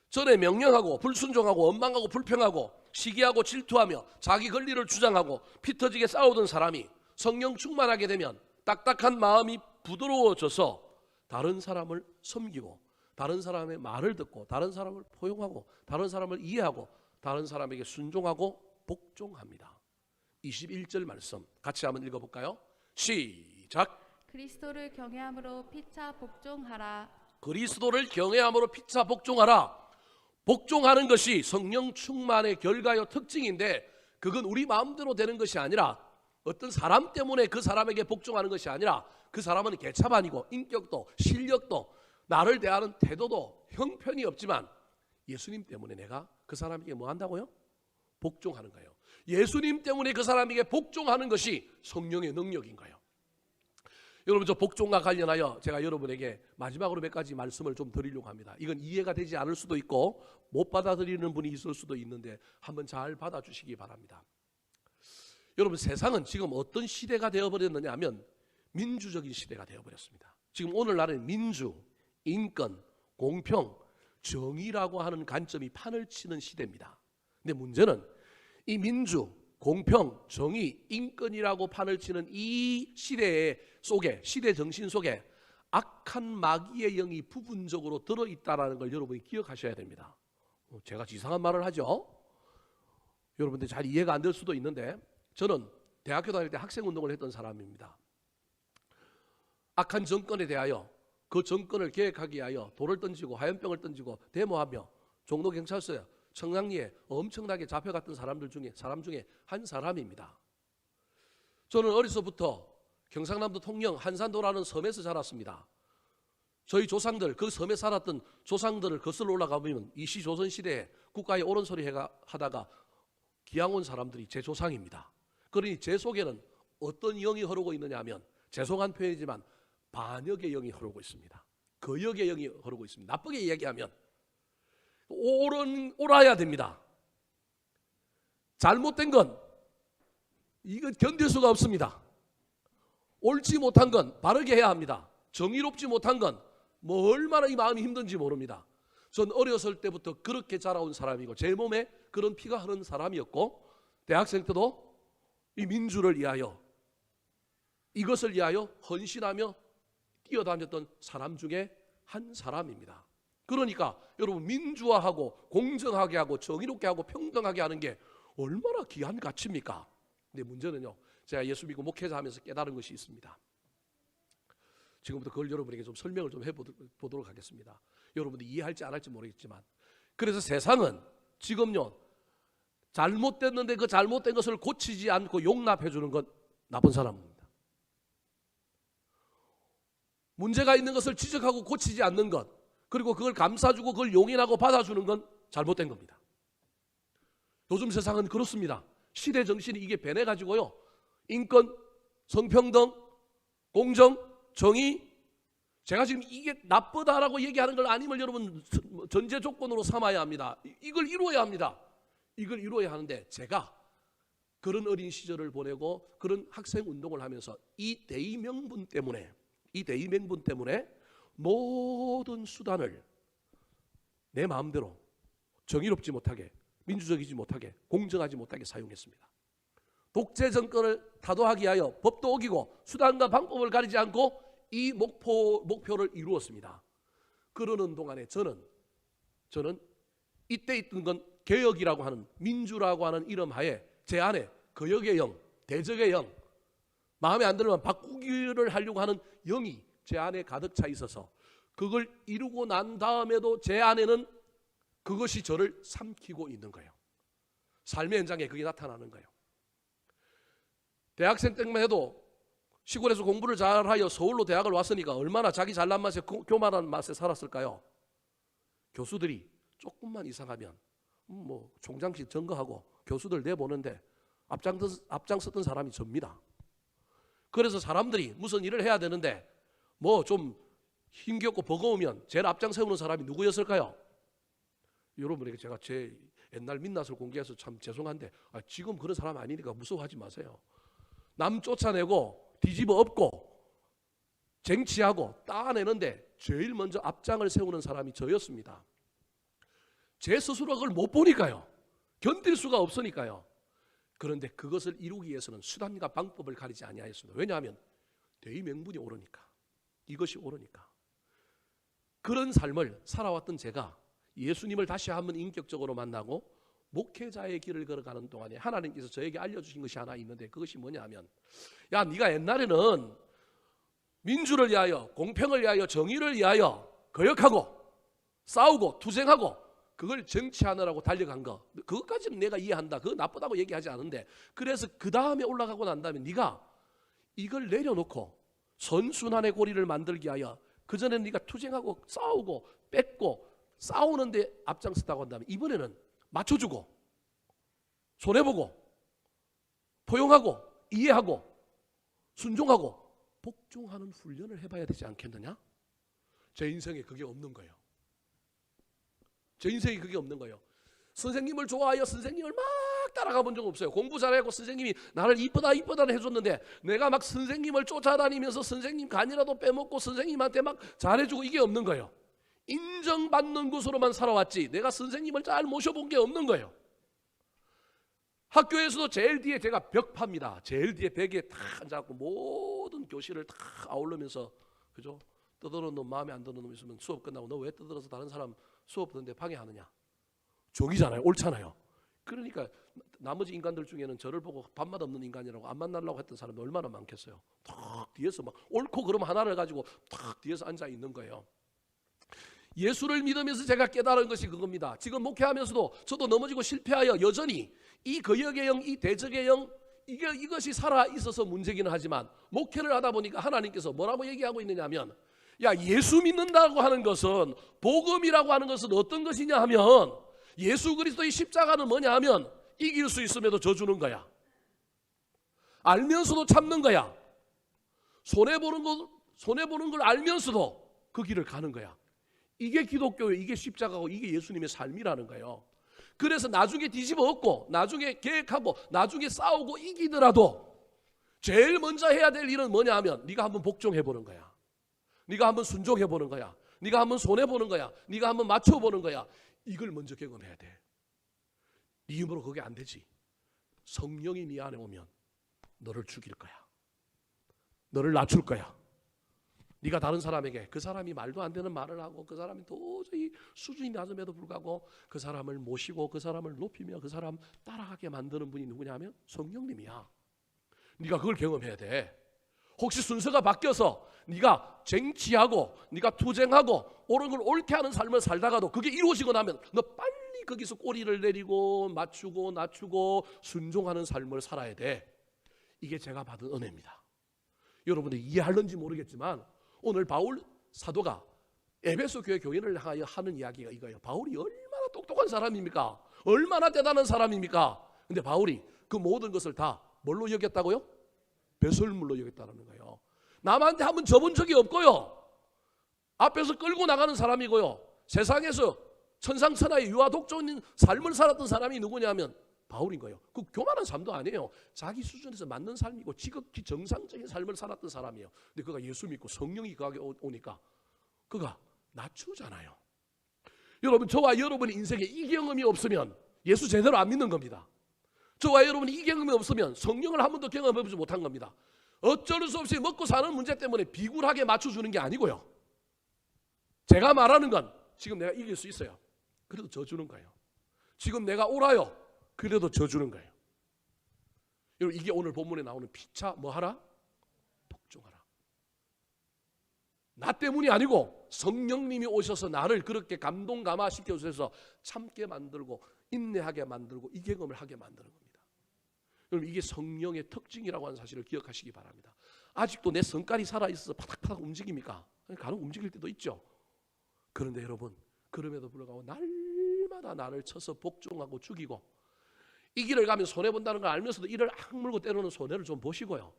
전에 명령하고 불순종하고 원망하고 불평하고 시기하고 질투하며 자기 권리를 주장하고 피 터지게 싸우던 사람이 성령 충만하게 되면 딱딱한 마음이 부드러워져서 다른 사람을 섬기고 다른 사람의 말을 듣고 다른 사람을 포용하고 다른 사람을 이해하고 다른 사람에게 순종하고 복종합니다. 21절 말씀 같이 한번 읽어볼까요? 시작. 그리스도를 경외함으로 피차 복종하라. 그리스도를 경외함으로 피차 복종하라. 복종하는 것이 성령 충만의 결과요 특징인데 그건 우리 마음대로 되는 것이 아니라 어떤 사람 때문에 그 사람에게 복종하는 것이 아니라 그 사람은 개차반이고 인격도 실력도 나를 대하는 태도도 형편이 없지만 예수님 때문에 내가 그 사람에게 뭐 한다고요? 복종하는 거예요. 예수님 때문에 그 사람에게 복종하는 것이 성령의 능력인 거예요. 여러분, 저 복종과 관련하여 제가 여러분에게 마지막으로 몇 가지 말씀을 좀 드리려고 합니다. 이건 이해가 되지 않을 수도 있고 못 받아들이는 분이 있을 수도 있는데 한번 잘 받아주시기 바랍니다. 여러분, 세상은 지금 어떤 시대가 되어버렸느냐 하면 민주적인 시대가 되어버렸습니다. 지금 오늘날은 민주, 인권, 공평, 정의라고 하는 관점이 판을 치는 시대입니다. 근데 문제는 이 민주, 공평, 정의, 인권이라고 판을 치는 이 시대 속에, 시대 정신 속에 악한 마귀의 영이 부분적으로 들어있다는 걸 여러분이 기억하셔야 됩니다. 제가 이상한 말을 하죠. 여러분들 잘 이해가 안 될 수도 있는데 저는 대학교 다닐 때 학생운동을 했던 사람입니다. 악한 정권에 대하여 그 정권을 개혁하기 위하여 돌을 던지고 화염병을 던지고 데모하며 종로경찰서에 청량리에 엄청나게 잡혀갔던 사람 중에 한 사람입니다. 저는 어려서부터 경상남도 통영 한산도라는 섬에서 자랐습니다. 저희 조상들, 그 섬에 살았던 조상들을 거슬러 올라가보면 이 시조선시대에 국가의 옳은 소리 하다가 기양 온 사람들이 제 조상입니다. 그러니 제 속에는 어떤 영이 흐르고 있느냐 하면 죄송한 표현이지만 반역의 영이 흐르고 있습니다. 거역의 영이 흐르고 있습니다. 나쁘게 이야기하면 옳아야 됩니다. 잘못된 건 이건 견딜 수가 없습니다. 옳지 못한 건 바르게 해야 합니다. 정의롭지 못한 건 뭐 얼마나 이 마음이 힘든지 모릅니다. 전 어렸을 때부터 그렇게 자라온 사람이고 제 몸에 그런 피가 흐르는 사람이었고 대학생 때도 이 민주를 위하여 이것을 위하여 헌신하며 뛰어다녔던 사람 중에 한 사람입니다. 그러니까 여러분, 민주화하고 공정하게 하고 정의롭게 하고 평등하게 하는 게 얼마나 귀한 가치입니까? 근데 문제는요, 제가 예수 믿고 목회자 하면서 깨달은 것이 있습니다. 지금부터 그걸 여러분에게 좀 설명을 좀 해보도록 하겠습니다. 여러분들이 이해할지 안 할지 모르겠지만, 그래서 세상은 지금요 잘못됐는데 그 잘못된 것을 고치지 않고 용납해 주는 건 나쁜 사람입니다. 문제가 있는 것을 지적하고 고치지 않는 것, 그리고 그걸 감싸주고 그걸 용인하고 받아주는 건 잘못된 겁니다. 요즘 세상은 그렇습니다. 시대 정신이 이게 변해가지고요, 인권, 성평등, 공정, 정의, 제가 지금 이게 나쁘다라고 얘기하는 걸 아니면 여러분 전제 조건으로 삼아야 합니다. 이걸 이루어야 합니다. 이걸 이루어야 하는데 제가 그런 어린 시절을 보내고 그런 학생 운동을 하면서 이 대의명분 때문에 모든 수단을 내 마음대로 정의롭지 못하게, 민주적이지 못하게, 공정하지 못하게 사용했습니다. 독재 정권을 타도하기 위하여 법도 어기고 수단과 방법을 가리지 않고 이 목표를 이루었습니다. 그러는 동안에 저는 이때 있던 건 개혁이라고 하는, 민주라고 하는 이름 하에 제 안에 거역의 영, 대적의 영, 마음에 안 들면 바꾸기를 하려고 하는 영이 제 안에 가득 차 있어서 그걸 이루고 난 다음에도 제 안에는 그것이 저를 삼키고 있는 거예요. 삶의 현장에 그게 나타나는 거예요. 대학생 때만 해도 시골에서 공부를 잘하여 서울로 대학을 왔으니까 얼마나 자기 잘난 맛에 교만한 맛에 살았을까요? 교수들이 조금만 이상하면 뭐 총장실 점거하고 교수들 내보는데 앞장섰던 사람이 접니다. 그래서 사람들이 무슨 일을 해야 되는데 뭐 좀 힘겹고 버거우면 제일 앞장 세우는 사람이 누구였을까요? 여러분에게 제가 제 옛날 민낯을 공개해서 참 죄송한데 지금 그런 사람 아니니까 무서워하지 마세요. 남 쫓아내고 뒤집어 엎고 쟁취하고 따내는데 제일 먼저 앞장을 세우는 사람이 저였습니다. 제 스스로가 그걸 못 보니까요. 견딜 수가 없으니까요. 그런데 그것을 이루기 위해서는 수단과 방법을 가리지 아니하였습니다. 왜냐하면 대의 명분이 오르니까, 이것이 오르니까. 그런 삶을 살아왔던 제가 예수님을 다시 한번 인격적으로 만나고 목회자의 길을 걸어가는 동안에 하나님께서 저에게 알려주신 것이 하나 있는데, 그것이 뭐냐 하면, 야, 네가 옛날에는 민주를 위하여, 공평을 위하여, 정의를 위하여 거역하고 싸우고 투쟁하고 그걸 정치하느라고 달려간 거, 그것까지는 내가 이해한다. 그거 나쁘다고 얘기하지 않은데, 그래서 그 다음에 올라가고 난 다음에 네가 이걸 내려놓고 선순환의 고리를 만들기 위하여 그전에는 네가 투쟁하고 싸우고 뺏고 싸우는데 앞장섰다고 한다면, 이번에는 맞춰주고 손해보고 포용하고 이해하고 순종하고 복종하는 훈련을 해봐야 되지 않겠느냐? 제 인생에 그게 없는 거예요. 제 인생에 그게 없는 거예요. 선생님을 좋아하여 선생님을 막 따라가 본 적 없어요. 공부 잘하고 선생님이 나를 이쁘다 해줬는데 내가 막 선생님을 쫓아다니면서 선생님 간이라도 빼먹고 선생님한테 막 잘해주고, 이게 없는 거예요. 인정받는 것으로만 살아왔지 내가 선생님을 잘 모셔본 게 없는 거예요. 학교에서도 제일 뒤에 제가 벽파입니다. 제일 뒤에 벽에 다 앉아갖고 모든 교실을 다 아우르면서, 그죠? 떠드는 놈, 마음에 안 드는 놈 있으면 수업 끝나고 너 왜 떠들어서 다른 사람 수업 듣는데 방해하느냐? 종이잖아요. 옳잖아요. 그러니까 나머지 인간들 중에는 저를 보고 밥맛 없는 인간이라고 안 만나려고 했던 사람이 얼마나 많겠어요. 탁 뒤에서 막 옳고 그름 하나를 가지고 탁 뒤에서 앉아 있는 거예요. 예수를 믿으면서 제가 깨달은 것이 그겁니다. 지금 목회하면서도 저도 넘어지고 실패하여 여전히 이 거역의 영, 이 대적의 영, 이것이 살아 있어서 문제기는 하지만, 목회를 하다 보니까 하나님께서 뭐라고 얘기하고 있느냐면, 야, 예수 믿는다고 하는 것은, 복음이라고 하는 것은 어떤 것이냐 하면, 예수 그리스도의 십자가는 뭐냐 하면 이길 수 있음에도 져주는 거야. 알면서도 참는 거야. 손해보는 걸 알면서도 그 길을 가는 거야. 이게 기독교예요. 이게 십자가고 이게 예수님의 삶이라는 거예요. 그래서 나중에 뒤집어 엎고 나중에 계획하고 나중에 싸우고 이기더라도 제일 먼저 해야 될 일은 뭐냐 하면, 네가 한번 복종해보는 거야. 네가 한번 순종해보는 거야. 네가 한번 손해보는 거야. 네가 한번 맞춰보는 거야. 이걸 먼저 경험해야 돼. 네 힘으로 그게 안 되지. 성령이 네 안에 오면 너를 죽일 거야. 너를 낮출 거야. 네가 다른 사람에게 그 사람이 말도 안 되는 말을 하고 그 사람이 도저히 수준이 낮음에도 불구하고 그 사람을 모시고 그 사람을 높이며 그 사람 따라가게 만드는 분이 누구냐 하면 성령님이야. 네가 그걸 경험해야 돼. 혹시 순서가 바뀌어서 네가 쟁취하고 네가 투쟁하고 옳은 걸 옳게 하는 삶을 살다가도 그게 이루어지고 나면 너 빨리 거기서 꼬리를 내리고 맞추고 낮추고 순종하는 삶을 살아야 돼. 이게 제가 받은 은혜입니다. 여러분들이 이해할는지 모르겠지만 오늘 바울 사도가 에베소 교회 교인을 향하여 하는 이야기가 이거예요. 바울이 얼마나 똑똑한 사람입니까? 얼마나 대단한 사람입니까? 근데 바울이 그 모든 것을 다 뭘로 여겼다고요? 배설물로 여겼다는 거예요. 남한테 한번 져본 적이 없고요. 앞에서 끌고 나가는 사람이고요. 세상에서 천상천하의 유아 독존인 삶을 살았던 사람이 누구냐면 바울인 거예요. 그 교만한 삶도 아니에요. 자기 수준에서 맞는 삶이고 지극히 정상적인 삶을 살았던 사람이에요. 근데 그가 예수 믿고 성령이 그에게 오니까 그가 낮추잖아요. 여러분, 저와 여러분의 인생에 이 경험이 없으면 예수 제대로 안 믿는 겁니다. 저와 여러분이 이 경험이 없으면 성령을 한 번도 경험해보지 못한 겁니다. 어쩔 수 없이 먹고 사는 문제 때문에 비굴하게 맞춰주는 게 아니고요. 제가 말하는 건 지금 내가 이길 수 있어요. 그래도 져주는 거예요. 지금 내가 옳아요. 그래도 져주는 거예요. 여러분, 이게 오늘 본문에 나오는 피차 뭐하라? 복종하라. 나 때문이 아니고 성령님이 오셔서 나를 그렇게 감동 감화시켜 주셔서 참게 만들고 인내하게 만들고 이 경험을 하게 만드는 겁니다. 여러분, 이게 성령의 특징이라고 하는 사실을 기억하시기 바랍니다. 아직도 내 성깔이 살아있어서 파닥파닥 움직입니까? 간혹 움직일 때도 있죠. 그런데 여러분, 그럼에도 불구하고 날마다 나를 쳐서 복종하고 죽이고 이 길을 가면 손해본다는 걸 알면서도 이를 악물고 때로는 손해를 좀 보시고요.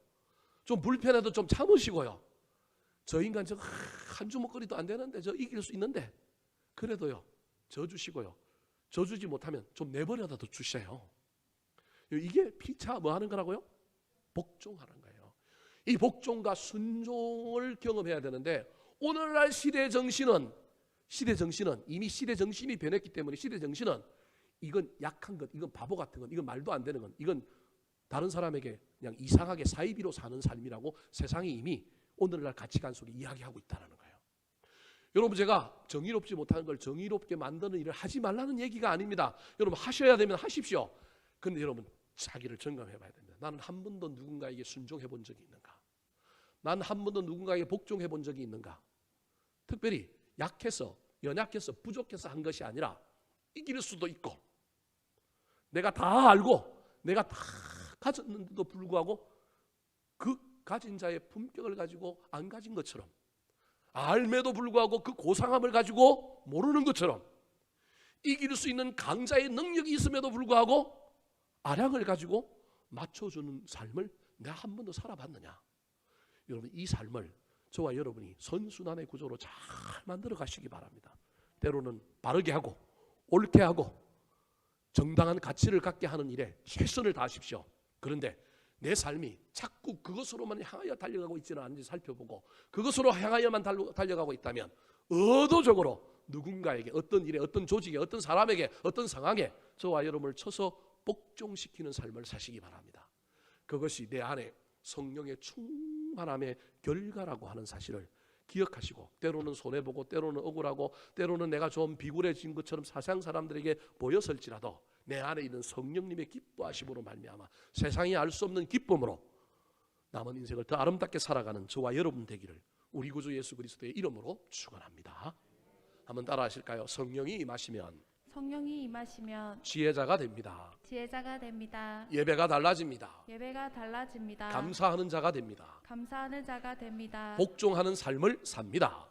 좀 불편해도 좀 참으시고요. 저 인간 저 한 주먹거리도 안 되는데 저 이길 수 있는데 그래도요, 져주시고요. 져주지 못하면 좀 내버려다도 주셔요. 이게 피차 뭐 하는 거라고요? 복종하는 거예요. 이 복종과 순종을 경험해야 되는데 오늘날 시대 정신은 이미 시대 정신이 변했기 때문에 시대 정신은 이건 약한 것, 이건 바보 같은 것, 이건 말도 안 되는 것, 이건 다른 사람에게 그냥 이상하게 사이비로 사는 삶이라고 세상이 이미 오늘날 가치관 속에 이야기하고 있다는 거예요. 여러분, 제가 정의롭지 못한 걸 정의롭게 만드는 일을 하지 말라는 얘기가 아닙니다. 여러분, 하셔야 되면 하십시오. 그런데 여러분, 자기를 점검해 봐야 됩니다. 나는 한 번도 누군가에게 순종해 본 적이 있는가? 나는 한 번도 누군가에게 복종해 본 적이 있는가? 특별히 약해서, 연약해서, 부족해서 한 것이 아니라 이길 수도 있고 내가 다 알고 내가 다 가졌는데도 불구하고 그 가진 자의 품격을 가지고 안 가진 것처럼, 알매도 불구하고 그 고상함을 가지고 모르는 것처럼, 이길 수 있는 강자의 능력이 있음에도 불구하고 아량을 가지고 맞춰주는 삶을 내가 한 번도 살아봤느냐? 여러분, 이 삶을 저와 여러분이 선순환의 구조로 잘 만들어 가시기 바랍니다. 때로는 바르게 하고 옳게 하고 정당한 가치를 갖게 하는 일에 최선을 다하십시오. 그런데 내 삶이 자꾸 그것으로만 향하여 달려가고 있지는 않은지 살펴보고 그것으로 향하여만 달려가고 있다면 의도적으로 누군가에게, 어떤 일에, 어떤 조직에, 어떤 사람에게, 어떤 상황에 저와 여러분을 쳐서 복종시키는 삶을 사시기 바랍니다. 그것이 내 안에 성령의 충만함의 결과라고 하는 사실을 기억하시고, 때로는 손해보고 때로는 억울하고 때로는 내가 좀 비굴해진 것처럼 사상 사람들에게 보였을지라도 내 안에 있는 성령님의 기뻐하심으로 말미암아 세상이 알 수 없는 기쁨으로 남은 인생을 더 아름답게 살아가는 저와 여러분 되기를 우리 구주 예수 그리스도의 이름으로 축원합니다. 한번 따라 하실까요? 성령이 임하시면 지혜자가 됩니다. 예배가 달라집니다. 감사하는 자가 됩니다. 복종하는 삶을 삽니다.